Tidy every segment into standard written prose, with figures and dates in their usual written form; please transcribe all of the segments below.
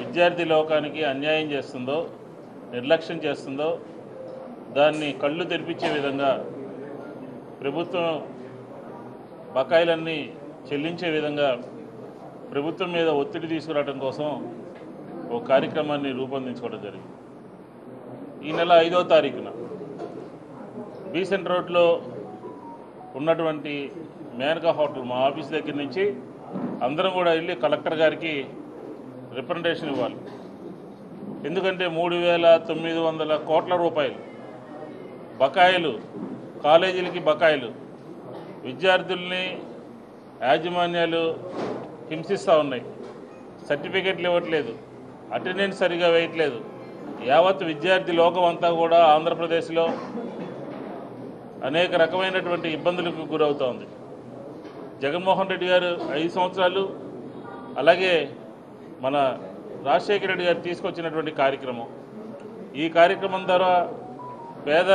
విద్యార్థి లోకానికి అన్యాయం చేస్తుందో, నిర్లక్ష్యం చేస్తుందో దాన్ని కళ్ళు తెరిపించే విధంగా ప్రభుత్వం బకాయిలన్నీ చెల్లించే విధంగా ప్రభుత్వం మీద ఒత్తిడి తీసుకురావడం కోసం ఒక కార్యక్రమాన్ని రూపొందించుకోవడం జరిగింది. ఈ నెల 5వ తారీఖున బీసెంట్ రోడ్లో ఉన్నటువంటి మేనకా హోటల్ మా ఆఫీస్ దగ్గర నుంచి అందరం కూడా వెళ్ళి కలెక్టర్ గారికి రిప్రజెంటేషన్ ఇవ్వాలి. ఎందుకంటే 3,900 కోట్ల రూపాయలు బకాయిలు, కాలేజీలకి బకాయిలు, విద్యార్థుల్ని యాజమాన్యాలు హింసిస్తూ ఉన్నాయి. సర్టిఫికెట్లు ఇవ్వట్లేదు, అటెండెన్స్ సరిగా వేయట్లేదు. యావత్ విద్యార్థి లోకం అంతా కూడా ఆంధ్రప్రదేశ్లో అనేక రకమైనటువంటి ఇబ్బందులకు గురవుతోంది. జగన్మోహన్ రెడ్డి గారు 5 సంవత్సరాలు, అలాగే మన రాజశేఖర రెడ్డి గారు తీసుకొచ్చినటువంటి కార్యక్రమం, ఈ కార్యక్రమం ద్వారా పేద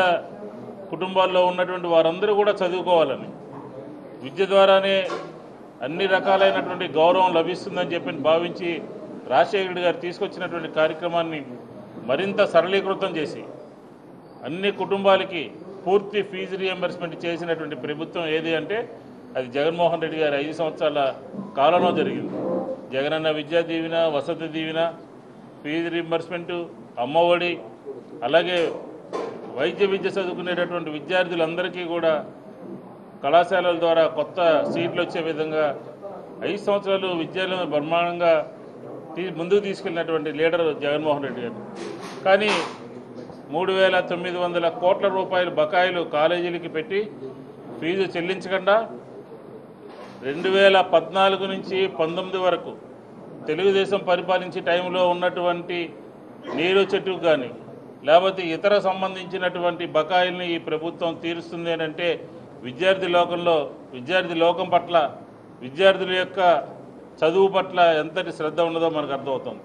కుటుంబాల్లో ఉన్నటువంటి వారందరూ కూడా చదువుకోవాలని, విద్య ద్వారానే అన్ని రకాలైనటువంటి గౌరవం లభిస్తుందని చెప్పి భావించి రాజశేఖర రెడ్డి గారు తీసుకొచ్చినటువంటి కార్యక్రమాన్ని మరింత సరళీకృతం చేసి అన్ని కుటుంబాలకి పూర్తి ఫీజు రియంబర్స్మెంట్ చేసినటువంటి ప్రభుత్వం ఏది అంటే అది జగన్మోహన్ రెడ్డి గారు 5 సంవత్సరాల కాలంలో జరిగింది. జగనన్న విద్యా దీవెన, వసతి దీవెన, ఫీజు రియంబర్స్మెంటు, అమ్మఒడి, అలాగే వైద్య విద్య చదువుకునేటటువంటి విద్యార్థులందరికీ కూడా కళాశాలల ద్వారా కొత్త సీట్లు వచ్చే విధంగా 5 సంవత్సరాలు విద్యను బ్రహ్మాండంగా ముందుకు తీసుకెళ్ళినటువంటి లీడర్ జగన్మోహన్ రెడ్డి గారు. కానీ 3,900 కోట్ల రూపాయల బకాయిలు కాలేజీలకి పెట్టి ఫీజు చెల్లించకుండా 2014 నుంచి 19 వరకు తెలుగుదేశం పరిపాలించే టైంలో ఉన్నటువంటి నీరు చెట్టుకు కానీ లేకపోతే ఇతర సంబంధించినటువంటి బకాయిల్ని ఈ ప్రభుత్వం తీరుస్తుంది అని అంటే విద్యార్థి లోకం పట్ల, విద్యార్థుల యొక్క చదువు పట్ల ఎంతటి శ్రద్ధ ఉన్నదో మనకు అర్థమవుతుంది.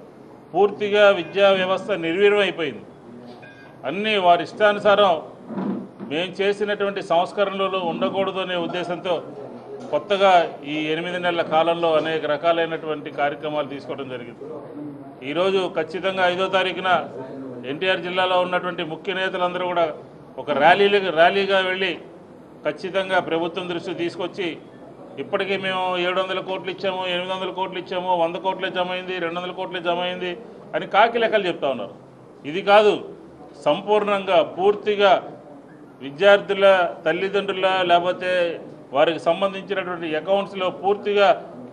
పూర్తిగా విద్యా వ్యవస్థ నిర్వీర్యం అయిపోయింది. అన్నీ వారి ఇష్టానుసారం మేము చేసినటువంటి సంస్కరణలు ఉండకూడదు అనే ఉద్దేశంతో కొత్తగా ఈ 8 నెలల కాలంలో అనేక రకాలైనటువంటి కార్యక్రమాలు తీసుకోవడం జరిగింది. ఈరోజు ఖచ్చితంగా 5వ తారీఖున ఎన్టీఆర్ జిల్లాలో ఉన్నటువంటి ముఖ్య నేతలందరూ కూడా ఒక ర్యాలీగా వెళ్ళి ఖచ్చితంగా ప్రభుత్వం దృష్టికి తీసుకొచ్చి ఇప్పటికీ మేము 700 కోట్లు ఇచ్చాము, 800 కోట్లు ఇచ్చాము, 100 కోట్లే జమ అయింది, 200 కోట్లే జమ అయింది అని కాకి లెక్కలు చెప్తా ఉన్నారు. ఇది కాదు, సంపూర్ణంగా పూర్తిగా విద్యార్థుల తల్లిదండ్రుల లేకపోతే వారికి సంబంధించినటువంటి అకౌంట్స్లో పూర్తిగా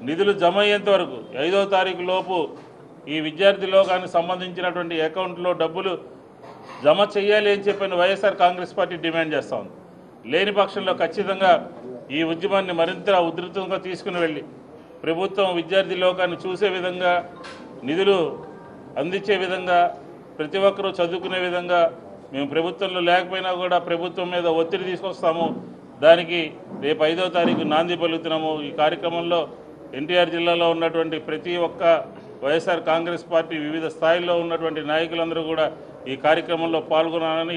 నిధులు జమ అయ్యేంత వరకు 5వ తారీఖు లోపు ఈ విద్యార్థి లోకానికి సంబంధించినటువంటి అకౌంట్లో డబ్బులు జమ చేయాలి అని చెప్పిన వైఎస్ఆర్ కాంగ్రెస్ పార్టీ డిమాండ్ చేస్తూ ఉంది. లేని పక్షంలో ఖచ్చితంగా ఈ ఉద్యమాన్ని మరింత ఉధృతంగా తీసుకుని వెళ్ళి ప్రభుత్వం విద్యార్థి లోకాన్ని చూసే విధంగా, నిధులు అందించే విధంగా, ప్రతి ఒక్కరూ చదువుకునే విధంగా మేము ప్రభుత్వంలో లేకపోయినా కూడా ప్రభుత్వం మీద ఒత్తిడి తీసుకొస్తాము. దానికి రేపు 5వ తారీఖు నాంది పలుకుతున్నాము. ఈ కార్యక్రమంలో ఎన్టీఆర్ జిల్లాలో ఉన్నటువంటి ప్రతి ఒక్క వైఎస్ఆర్ కాంగ్రెస్ పార్టీ వివిధ స్థాయిల్లో ఉన్నటువంటి నాయకులందరూ కూడా ఈ కార్యక్రమంలో పాల్గొనాలని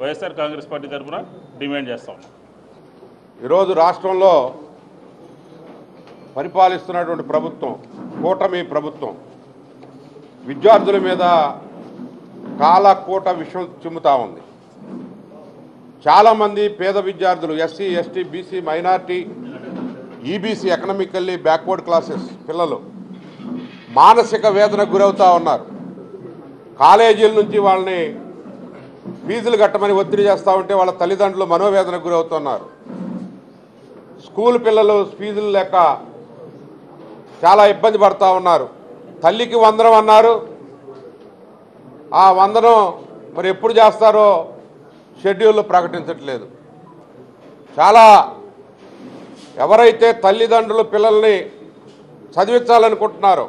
వైఎస్ఆర్ కాంగ్రెస్ పార్టీ తరఫున డిమాండ్ చేస్తాం. ఈరోజు రాష్ట్రంలో పరిపాలిస్తున్నటువంటి ప్రభుత్వం, కూటమి ప్రభుత్వం, విద్యార్థుల మీద కాలకూట విషం చిమ్ముతా ఉంది. చాలామంది పేద విద్యార్థులు, SC, ST, BC, minority, EBC, economically backward classes పిల్లలు మానసిక వేదనకు గురవుతూ ఉన్నారు. కాలేజీల నుంచి వాళ్ళని ఫీజులు కట్టమని ఒత్తిడి చేస్తూ ఉంటే వాళ్ళ తల్లిదండ్రులు మనోవేదనకు గురవుతున్నారు. స్కూల్ పిల్లలు ఫీజులు లేక చాలా ఇబ్బంది పడుతూ ఉన్నారు. తల్లికి వందనం అన్నారు, ఆ వందనం మరి ఎప్పుడు చేస్తారో షెడ్యూల్లో ప్రకటించట్లేదు. చాలా ఎవరైతే తల్లిదండ్రులు పిల్లల్ని చదివించాలనుకుంటున్నారో,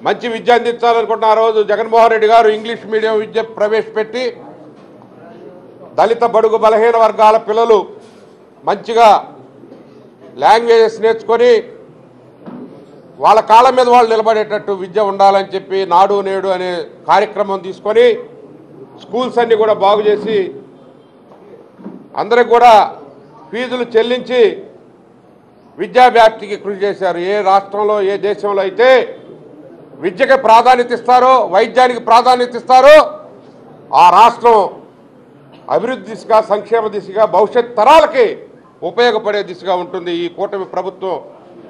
మంచి విద్య అందించాలనుకుంటున్న రోజు జగన్మోహన్ రెడ్డి గారు ఇంగ్లీష్ మీడియం విద్య ప్రవేశపెట్టి దళిత బడుగు బలహీన వర్గాల పిల్లలు మంచిగా లాంగ్వేజెస్ నేర్చుకొని వాళ్ళ కాళ్ళ మీద వాళ్ళు నిలబడేటట్టు విద్య ఉండాలని చెప్పి నాడు నేడు అనే కార్యక్రమం తీసుకొని స్కూల్స్ అన్నీ కూడా బాగు చేసి అందరికి కూడా ఫీజులు చెల్లించి విద్యా వ్యాప్తికి కృషి చేశారు. ఏ రాష్ట్రంలో, ఏ దేశంలో అయితే విద్యకి ప్రాధాన్యత ఇస్తారో, వైద్యానికి ప్రాధాన్యత ఇస్తారో ఆ రాష్ట్రం అభివృద్ధి దిశగా, సంక్షేమ దిశగా, భవిష్యత్ తరాలకి ఉపయోగపడే దిశగా ఉంటుంది. ఈ కూటమి ప్రభుత్వం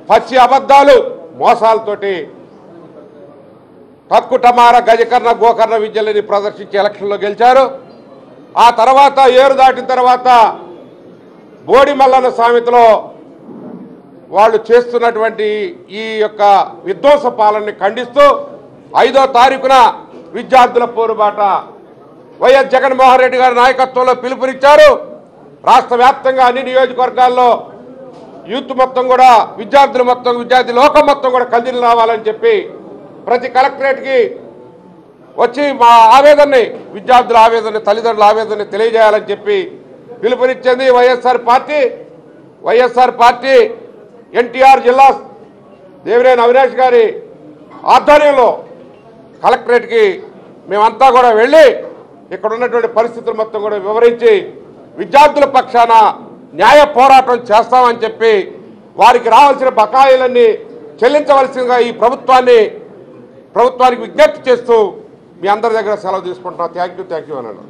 పచ్చి అబద్ధాలు, మోసాలతోటి తక్కు టమార గజకర్ణ గోకర్ణ విద్యలని ప్రదర్శించి ఎలక్షన్లో గెలిచారు. ఆ తర్వాత ఏరు దాటిన తర్వాత బోడి మల్లన్న సామెతలో వాళ్ళు చేస్తున్నటువంటి ఈ యొక్క విధ్వంస పాలనని ఖండిస్తూ 5వ తారీఖున విద్యార్థుల పోరుబాట వైఎస్ జగన్మోహన్ రెడ్డి గారి నాయకత్వంలో పిలుపునిచ్చారు. రాష్ట్ర వ్యాప్తంగా అన్ని నియోజకవర్గాల్లో యూత్ మొత్తం కూడా, విద్యార్థులు మొత్తం, విద్యార్థి లోకం మొత్తం కూడా కదిలి రావాలని చెప్పి ప్రతి కలెక్టరేట్కి వచ్చి మా ఆవేదనని, విద్యార్థుల ఆవేదనని, తల్లిదండ్రుల ఆవేదనని తెలియజేయాలని చెప్పి పిలుపునిచ్చింది వైఎస్ఆర్ పార్టీ ఎన్టీఆర్ జిల్లా దేవినేని అవినాష్ గారి ఆధ్వర్యంలో కలెక్టరేట్కి మేమంతా కూడా వెళ్ళి ఇక్కడ ఉన్నటువంటి పరిస్థితులు మొత్తం కూడా వివరించి విద్యార్థుల పక్షాన న్యాయ పోరాటం చేస్తామని చెప్పి వారికి రావాల్సిన బకాయిలన్నీ చెల్లించవలసిందిగా ఈ ప్రభుత్వానికి విజ్ఞప్తి చేస్తూ మీ అందరి దగ్గర సెలవు తీసుకుంటున్నాం. థ్యాంక్ యూ అన్నాడు.